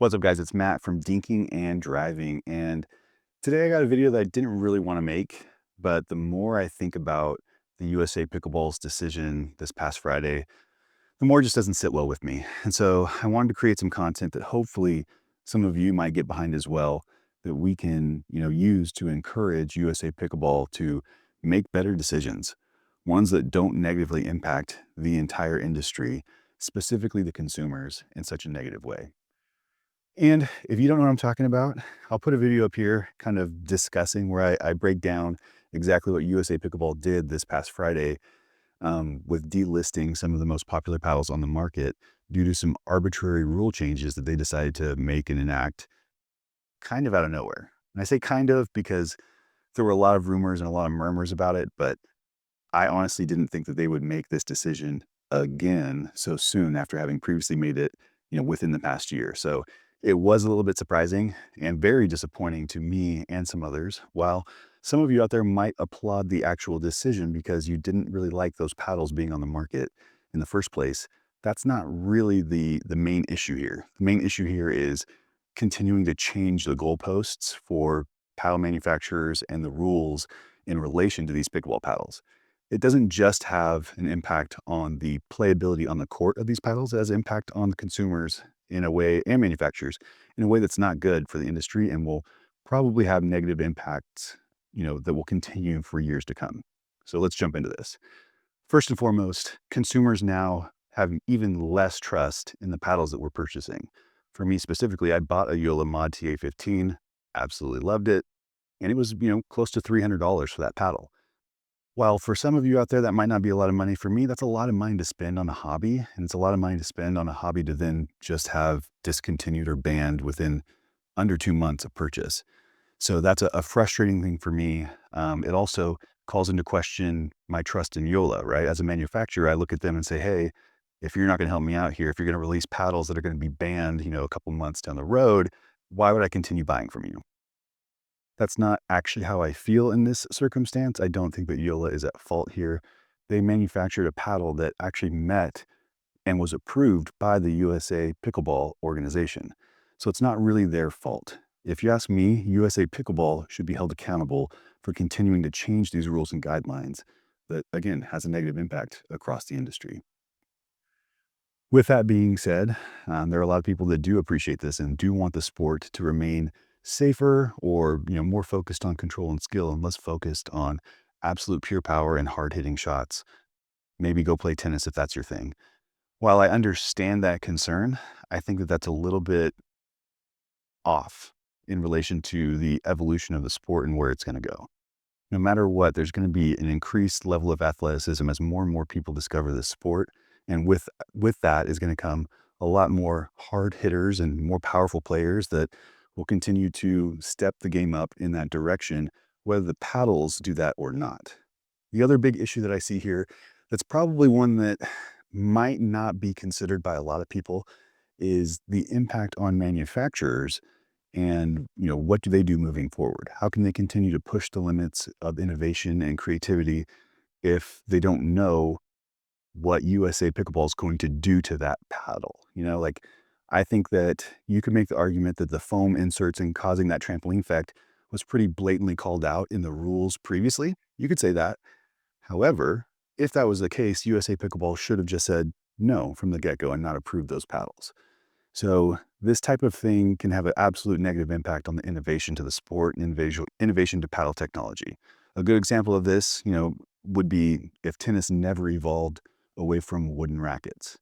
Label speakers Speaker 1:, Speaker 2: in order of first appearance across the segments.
Speaker 1: What's up, guys? It's Matt from Dinking and Driving. And today I got a video that I didn't really want to make, but the more I think about the USA Pickleball's decision this past Friday, the more it just doesn't sit well with me. And so I wanted to create some content that hopefully some of you might get behind as well, that we can, use to encourage USA Pickleball to make better decisions, ones that don't negatively impact the entire industry, specifically the consumers, in such a negative way. And if you don't know what I'm talking about, I'll put a video up here kind of discussing where I break down exactly what USA Pickleball did this past Friday with delisting some of the most popular paddles on the market due to some arbitrary rule changes that they decided to make and enact kind of out of nowhere. And I say kind of because there were a lot of rumors and a lot of murmurs about it, but I honestly didn't think that they would make this decision again so soon after having previously made it, within the past year. So it was a little bit surprising and very disappointing to me and some others. While some of you out there might applaud the actual decision because you didn't really like those paddles being on the market in the first place, that's not really the main issue here. The main issue here is continuing to change the goalposts for paddle manufacturers and the rules in relation to these pickleball paddles. It doesn't just have an impact on the playability on the court of these paddles, it has impact on the consumers in a way, and manufacturers in a way that's not good for the industry and will probably have negative impacts, that will continue for years to come. So let's jump into this. First and foremost, consumers now have even less trust in the paddles that we're purchasing. For me specifically, I bought a Joola Mod TA15, absolutely loved it, and it was, close to $300 for that paddle. While for some of you out there, that might not be a lot of money, for me, that's a lot of money to spend on a hobby. And it's a lot of money to spend on a hobby to then just have discontinued or banned within under 2 months of purchase. So that's a frustrating thing for me. It also calls into question my trust in Joola, right? As a manufacturer, I look at them and say, hey, if you're not going to help me out here, if you're going to release paddles that are going to be banned, a couple months down the road, why would I continue buying from you? That's not actually how I feel in this circumstance. I don't think that Joola is at fault here. They manufactured a paddle that actually met and was approved by the USA Pickleball organization. So it's not really their fault. If you ask me, USA Pickleball should be held accountable for continuing to change these rules and guidelines that, again, has a negative impact across the industry. With that being said, there are a lot of people that do appreciate this and do want the sport to remain safer or more focused on control and skill and less focused on absolute pure power and hard-hitting shots. Maybe go play tennis if that's your thing. While I understand that concern, I think that that's a little bit off in relation to the evolution of the sport and where it's going to go. No matter what, there's going to be an increased level of athleticism as more and more people discover this sport. And with that is going to come a lot more hard hitters and more powerful players that will continue to step the game up in that direction, whether the paddles do that or not. The other big issue that I see here, that's probably one that might not be considered by a lot of people, is the impact on manufacturers and what do they do moving forward? How can they continue to push the limits of innovation and creativity if they don't know what USA Pickleball is going to do to that paddle? Like, I think that you could make the argument that the foam inserts and causing that trampoline effect was pretty blatantly called out in the rules previously. You could say that. However, if that was the case, USA Pickleball should have just said no from the get-go and not approved those paddles. So this type of thing can have an absolute negative impact on the innovation to the sport and innovation to paddle technology. A good example of this, would be if tennis never evolved away from wooden rackets.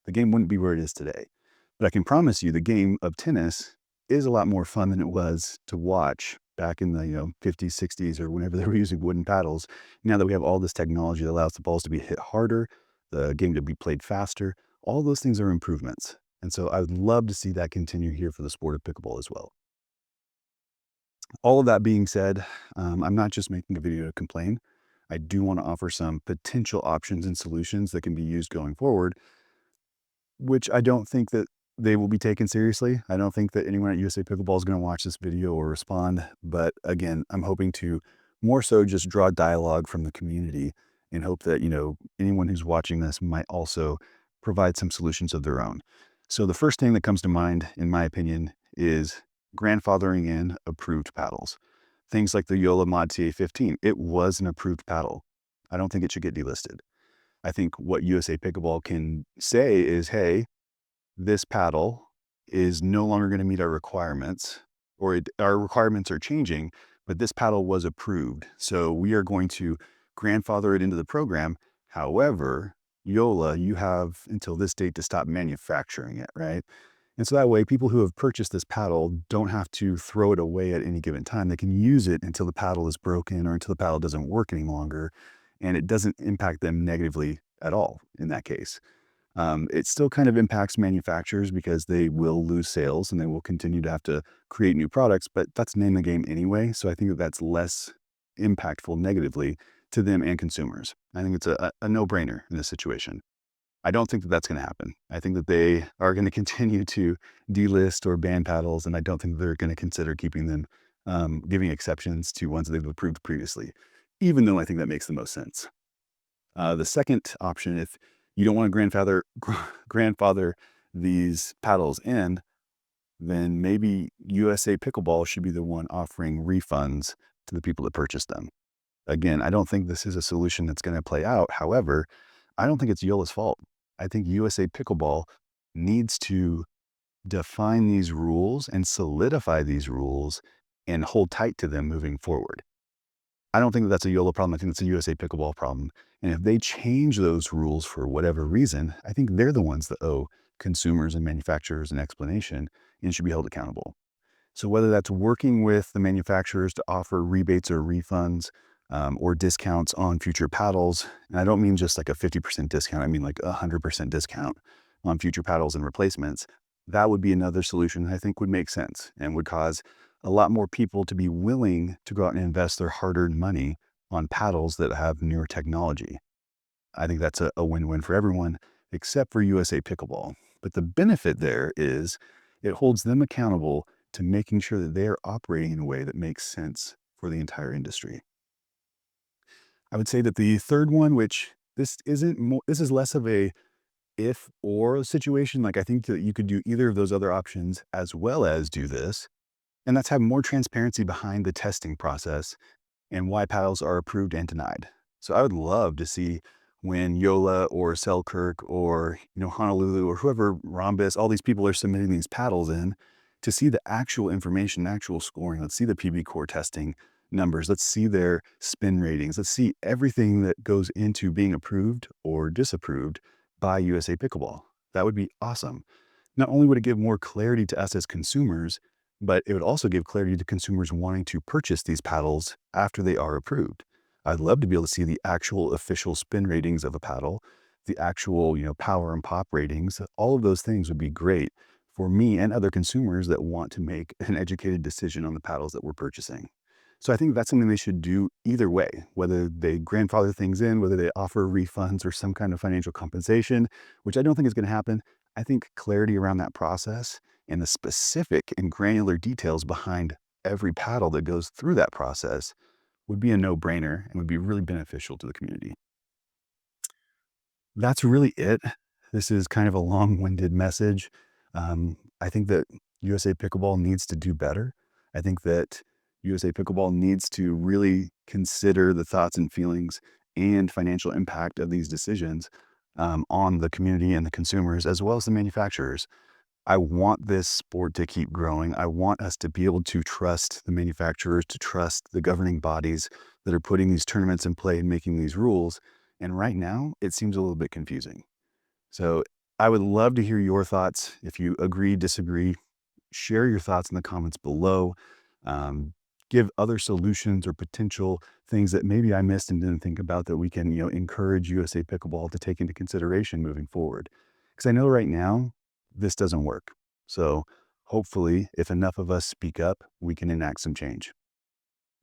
Speaker 1: The game wouldn't be where it is today. But I can promise you the game of tennis is a lot more fun than it was to watch back in the 50s, 60s, or whenever they were using wooden paddles. Now that we have all this technology that allows the balls to be hit harder, the game to be played faster, all those things are improvements. And so I would love to see that continue here for the sport of pickleball as well. All of that being said, I'm not just making a video to complain. I do want to offer some potential options and solutions that can be used going forward, which I don't think that they will be taken seriously. I don't think that anyone at USA Pickleball is going to watch this video or respond. But again, I'm hoping to more so just draw dialogue from the community and hope that, anyone who's watching this might also provide some solutions of their own. So the first thing that comes to mind, in my opinion, is grandfathering in approved paddles. Things like the Joola Mod TA15. It was an approved paddle. I don't think it should get delisted. I think what USA Pickleball can say is, hey, this paddle is no longer going to meet our requirements, or our requirements are changing, but this paddle was approved. So we are going to grandfather it into the program. However, Yola, you have until this date to stop manufacturing it, right? And so that way, people who have purchased this paddle don't have to throw it away at any given time. They can use it until the paddle is broken or until the paddle doesn't work any longer. And it doesn't impact them negatively at all in that case. It still kind of impacts manufacturers because they will lose sales and they will continue to have to create new products, but that's name the game anyway. So I think that that's less impactful negatively to them and consumers. I think it's a no-brainer in this situation. I don't think that that's going to happen. I think that they are going to continue to delist or ban paddles, and I don't think they're going to consider keeping them, giving exceptions to ones they've approved previously, even though I think that makes the most sense. The second option, if you don't want to grandfather these paddles in, then maybe USA Pickleball should be the one offering refunds to the people that purchased them. Again, I don't think this is a solution that's going to play out. However, I don't think it's Yola's fault. I think USA Pickleball needs to define these rules and solidify these rules and hold tight to them moving forward. I don't think that that's a Yola problem. I think it's a USA Pickleball problem. And if they change those rules for whatever reason, I think they're the ones that owe consumers and manufacturers an explanation and should be held accountable. So whether that's working with the manufacturers to offer rebates or refunds, or discounts on future paddles, and I don't mean just like a 50% discount, I mean like a 100% discount on future paddles and replacements, that would be another solution I think would make sense and would cause a lot more people to be willing to go out and invest their hard-earned money on paddles that have newer technology. I think that's a win-win for everyone except for USA Pickleball. But the benefit there is it holds them accountable to making sure that they are operating in a way that makes sense for the entire industry. I would say that the third one, which this is less of a if or situation. Like I think that you could do either of those other options as well as do this, and that's have more transparency behind the testing process and why paddles are approved and denied. So I would love to see when Yola or Selkirk or Honolulu or whoever Rhombus, all these people are submitting these paddles in to see the actual information, actual scoring. Let's see the PB core testing numbers. Let's see their spin ratings. Let's see everything that goes into being approved or disapproved by USA Pickleball. That would be awesome. Not only would it give more clarity to us as consumers, but it would also give clarity to consumers wanting to purchase these paddles after they are approved. I'd love to be able to see the actual official spin ratings of a paddle, the actual, power and pop ratings. All of those things would be great for me and other consumers that want to make an educated decision on the paddles that we're purchasing. So I think that's something they should do either way, whether they grandfather things in, whether they offer refunds or some kind of financial compensation, which I don't think is going to happen. I think clarity around that process and the specific and granular details behind every paddle that goes through that process would be a no-brainer and would be really beneficial to the community. That's really it. This is kind of a long-winded message. I think that USA Pickleball needs to do better. I think that USA Pickleball needs to really consider the thoughts and feelings and financial impact of these decisions, on the community and the consumers, as well as the manufacturers. I want this sport to keep growing. I want us to be able to trust the manufacturers, to trust the governing bodies that are putting these tournaments in play and making these rules. And right now, it seems a little bit confusing. So I would love to hear your thoughts. If you agree, disagree, share your thoughts in the comments below. Um, Give other solutions or potential things that maybe I missed and didn't think about that we can, encourage USA Pickleball to take into consideration moving forward. Because I know right now this doesn't work. So hopefully, if enough of us speak up, we can enact some change.